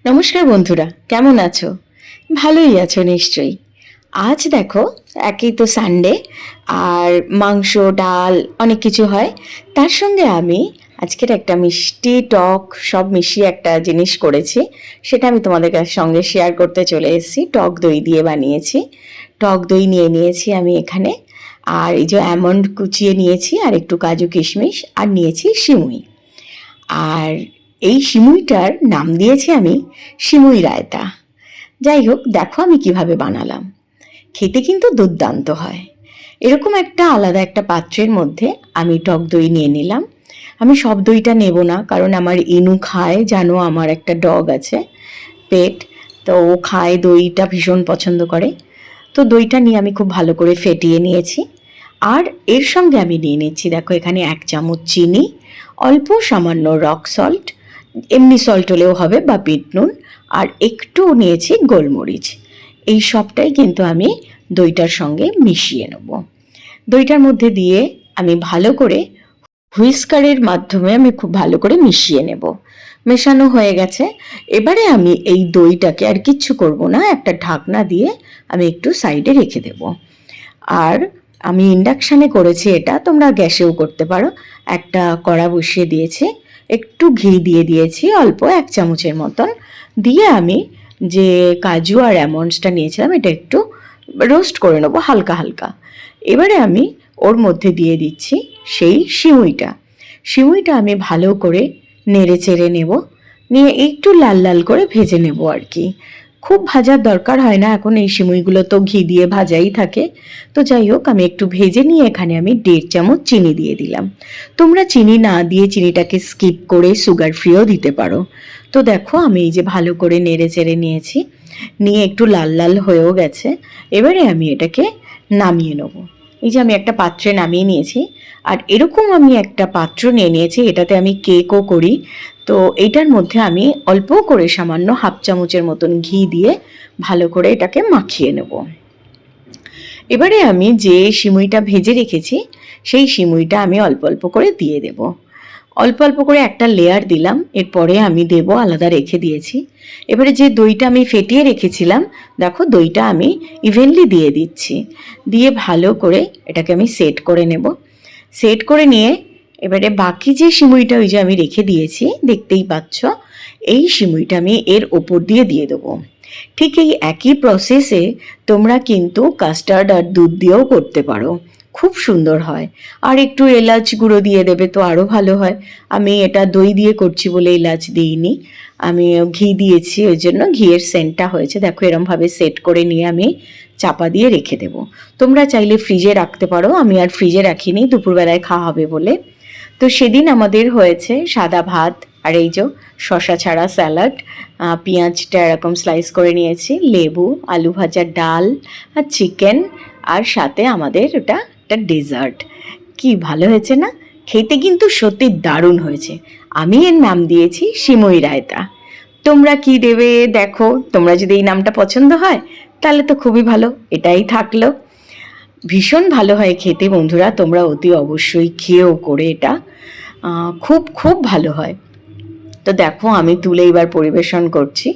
নমস্কার বন্ধুরা, কেমন আছো? ভালোই আছো নিশ্চয়ই। আজ দেখো, একই তো সানডে, আর মাংস ডাল অনেক কিছু হয়। তার সঙ্গে আমি আজকের একটা মিষ্টি টক সব মিশিয়ে একটা জিনিস করেছি। সেটা আমি তোমাদের সঙ্গে শেয়ার করতে চলে এসেছি। টক দই দিয়ে বানিয়েছি। টক দই নিয়ে নিয়েছি আমি এখানে, আর এই যে অ্যামন্ড কুচিয়ে নিয়েছি, আর একটু কাজু কিশমিশ, আর নিয়েছি সিমুই। আর এই সিমুইটার নাম দিয়েছি আমি সিমুই রায়তা। যাই হোক, দেখো আমি কিভাবে বানালাম। খেতে কিন্তু দুর্দান্ত হয়। এরকম একটা আলাদা একটা পাত্রের মধ্যে আমি টক দই নিয়ে নিলাম। আমি সব দইটা নেব না, কারণ আমার ইনু খায়, জানো আমার একটা ডগ আছে, পেট। তো ও খায়, দইটা ভীষণ পছন্দ করে। তো দইটা নিয়ে আমি খুব ভালো করে ফেটিয়ে নিয়েছি। আর এর সঙ্গে আমি নিয়ে নিচ্ছি, দেখো এখানে 1 চামচ চিনি, অল্প সামান্য রক সল্ট, এমনি সল্ট হলেও হবে, বা বিট নুন, আর একটু নিয়েছি গোলমরিচ। এই সবটাই কিন্তু আমি দইটার সঙ্গে মিশিয়ে নেব। দইটার মধ্যে দিয়ে আমি ভালো করে হুইস্কারের মাধ্যমে আমি খুব ভালো করে মিশিয়ে নেব। মেশানো হয়ে গেছে। এবারে আমি এই দইটাকে আর কিচ্ছু করব না, একটা ঢাকনা দিয়ে আমি একটু সাইডে রেখে দেব। আর আমি ইন্ডাকশানে করেছি, এটা তোমরা গ্যাসেও করতে পারো। একটা কড়া বসিয়ে দিয়েছি, একটু ঘি দিয়ে দিয়েছি অল্প 1 চামচের মতন, দিয়ে আমি যে কাজু আর অ্যামন্ডসটা নিয়েছিলাম এটা একটু রোস্ট করে নেবো হালকা হালকা। এবারে আমি ওর মধ্যে দিয়ে দিচ্ছি সেই সিমুইটা। সিমুইটা আমি ভালো করে নেড়ে চেড়ে নেব, নিয়ে একটু লাল লাল করে ভেজে নেব আর কি। খুব ভাজার দরকার হয় না, এখন এই সিমুইগুলো তো ঘি দিয়ে ভাজাই থাকে। তো যাই হোক, আমি একটু ভেজে নিয়ে এখানে আমি 1.5 চামচ চিনি দিয়ে দিলাম। তোমরা চিনি না দিয়ে চিনিটাকে স্কিপ করে সুগার ফ্রিও দিতে পারো। তো দেখো আমি এই যে ভালো করে নেড়ে চেড়ে নিয়েছি, নিয়ে একটু লাল লাল হয়েও গেছে। এবারে আমি এটাকে নামিয়ে নেব। এই যে আমি একটা পাত্রে নামিয়ে নিয়েছি। আর এরকম আমি একটা পাত্র নিয়ে নিয়েছি, এটাতে আমি কেকও করি। তো এইটার মধ্যে আমি অল্প করে সামান্য 1/2 চামচের মতন ঘি দিয়ে ভালো করে এটাকে মাখিয়ে নেব। এবারে আমি যে সিমুইটা ভেজে রেখেছি সেই সিমুইটা আমি অল্প অল্প করে দিয়ে দেব। অল্প অল্প করে একটা লেয়ার দিলাম, এরপরে আমি দেব, আলাদা রেখে দিয়েছি। এবারে যে দইটা আমি ফেটিয়ে রেখেছিলাম, দেখো দইটা আমি ইভেনলি দিয়ে দিচ্ছি। দিয়ে ভালো করে এটাকে আমি সেট করে নেব। সেট করে নিয়ে এবারে বাকি যে সিমুইটা ওই যে আমি রেখে দিয়েছি, দেখতেই পাচ্ছ, এই সিমুইটা আমি এর ওপর দিয়ে দিয়ে দেবো। ঠিক এই একই প্রসেসে তোমরা কিন্তু কাস্টার্ড আর দুধ দিয়েও করতে পারো, খুব সুন্দর হয়। আর একটু এলাচ গুঁড়ো দিয়ে দেবে তো আরও ভালো হয়। আমি এটা দই দিয়ে করছি বলে এলাচ দিইনি, আমি ঘি দিয়েছি, ওই জন্য ঘিয়ের সেন্টটা হয়েছে। দেখো এরমভাবে সেট করে নিয়ে আমি চাপা দিয়ে রেখে দেব। তোমরা চাইলে ফ্রিজে রাখতে পারো, আমি আর ফ্রিজে রাখিনি, দুপুরবেলায় খাওয়া হবে বলে। তো সেদিন আমাদের হয়েছে সাদা ভাত, আর এই যে শশা ছাড়া স্যালাড, পেঁয়াজটা এরকম স্লাইস করে নিয়েছি, লেবু, আলু ভাজা, ডাল, আর চিকেন, আর সাথে আমাদের ওটা একটা ডেজার্ট। কি ভালো হয়েছে না? খেতে কিন্তু সত্যি দারুণ হয়েছে। আমি এর নাম দিয়েছি সিমুই রায়তা। তোমরা কি দেবে দেখো, তোমরা যদি এই নামটা পছন্দ হয় তাহলে তো খুবই ভালো, এটাই থাকলো। ভীষণ ভালো হয় খেতে বন্ধুরা, তোমরা অতি অবশ্যই খেয়েও করে এটা। খুব খুব ভালো হয়। তো দেখো আমি তুলে এবার পরিবেশন করছি।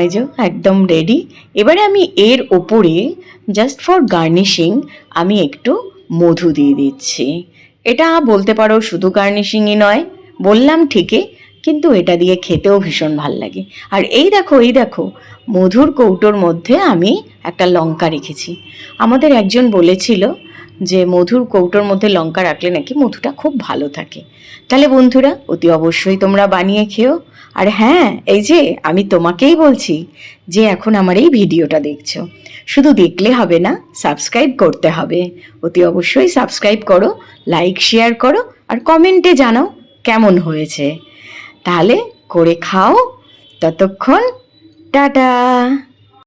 এই যে একদম রেডি। এবারে আমি এর ওপরে জাস্ট ফর গার্নিশিং আমি একটু মধু দিয়ে দিচ্ছি। এটা বলতে পারো শুধু গার্নিশিংই নয়, বললাম ঠিকই, কিন্তু এটা দিয়ে খেতেও ভীষণ ভাল লাগে। আর এই দেখো মধুর কৌটোর মধ্যে আমি একটা লঙ্কা রেখেছি। আমাদের একজন বলেছিল যে মধুর কৌটোর মধ্যে লঙ্কা রাখলে নাকি মধুটা খুব ভালো থাকে। তাহলে বন্ধুরা অতি অবশ্যই তোমরা বানিয়ে খেও। আর হ্যাঁ, এই যে আমি তোমাকেই বলছি যে এখন আমার এই ভিডিওটা দেখছো, শুধু দেখলে হবে না, সাবস্ক্রাইব করতে হবে। অতি অবশ্যই সাবস্ক্রাইব করো, লাইক শেয়ার করো, আর কমেন্টে জানাও কেমন হয়েছে। তাহলে করে খাও। ততক্ষণ টাটা।